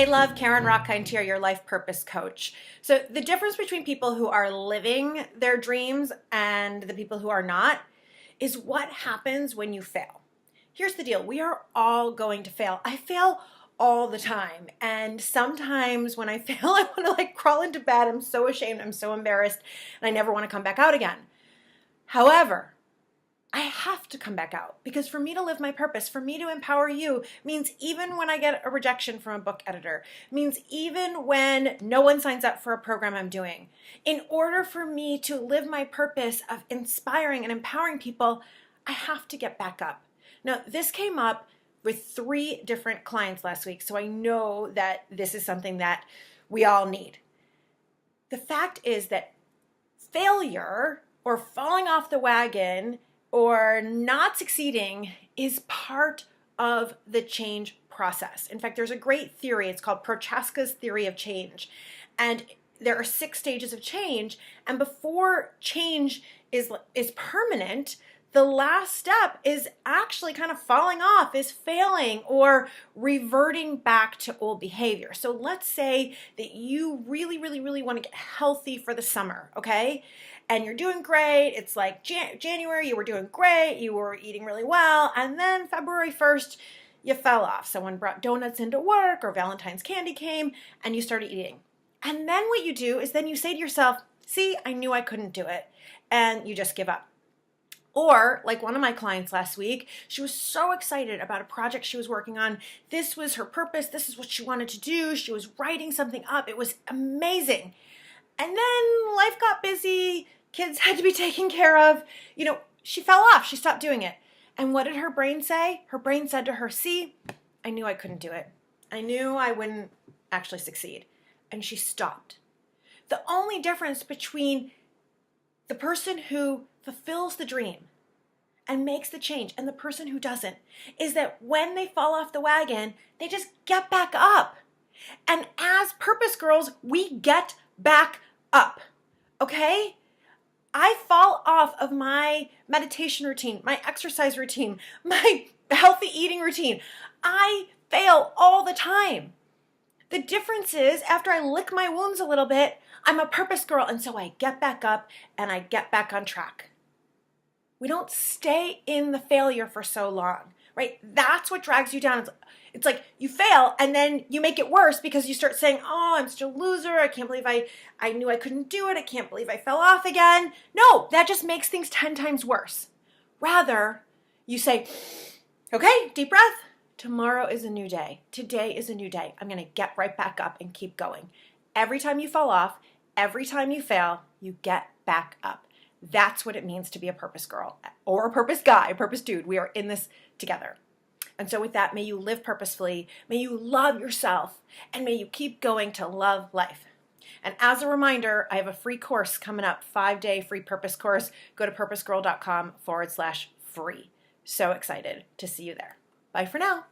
Hey love, Karen Rockkind here, your life purpose coach. So the difference between people who are living their dreams and the people who are not is what happens when you fail. Here's the deal. We are all going to fail. I fail all the time. And sometimes when I fail, I want to crawl into bed. I'm so ashamed. I'm so embarrassed. And I never want to come back out again. However, I have to come back out because for me to live my purpose, for me to empower you, means even when I get a rejection from a book editor, means even when no one signs up for a program I'm doing. In order for me to live my purpose of inspiring and empowering people, I have to get back up. Now, this came up with 3 different clients last week, so I know that this is something that we all need. The fact is that failure or falling off the wagon or not succeeding is part of the change process. In fact, there's a great theory. It's called Prochaska's theory of change. And there are 6 stages of change. And before change is permanent, the last step is actually kind of falling off, is failing or reverting back to old behavior. So let's say that you really want to get healthy for the summer, okay? And you're doing great. It's like January, you were doing great. You were eating really well. And then February 1st, you fell off. Someone brought donuts into work or Valentine's candy came and you started eating. And then what you do is then you say to yourself, see, I knew I couldn't do it. And you just give up. Or like one of my clients last week, she was so excited about a project she was working on. This was her purpose. This is what she wanted to do. She was writing something up. It was amazing. And then life got busy. Kids had to be taken care of. She fell off. She stopped doing it. And what did her brain say? Her brain said to her, see, I knew I couldn't do it. I knew I wouldn't actually succeed. And she stopped. The only difference between the person who fulfills the dream and makes the change and the person who doesn't is that when they fall off the wagon, they just get back up. And as purpose girls, we get back up, okay? I fall off of my meditation routine, my exercise routine, my healthy eating routine. I fail all the time. The difference is after I lick my wounds a little bit, I'm a purpose girl, and so I get back up and I get back on track. We don't stay in the failure for so long, right? That's what drags you down. It's like you fail and then you make it worse because you start saying, oh, I'm still a loser. I can't believe I knew I couldn't do it. I can't believe I fell off again. No, that just makes things 10 times worse. Rather, you say, okay, deep breath. Tomorrow is a new day. Today is a new day. I'm going to get right back up and keep going. Every time you fall off, every time you fail, you get back up. That's what it means to be a purpose girl or a purpose guy, a purpose dude. We are in this together. And so with that, may you live purposefully, may you love yourself, and may you keep going to love life. And as a reminder, I have a free course coming up, 5-day free purpose course. Go to purposegirl.com/free. So excited to see you there. Bye for now.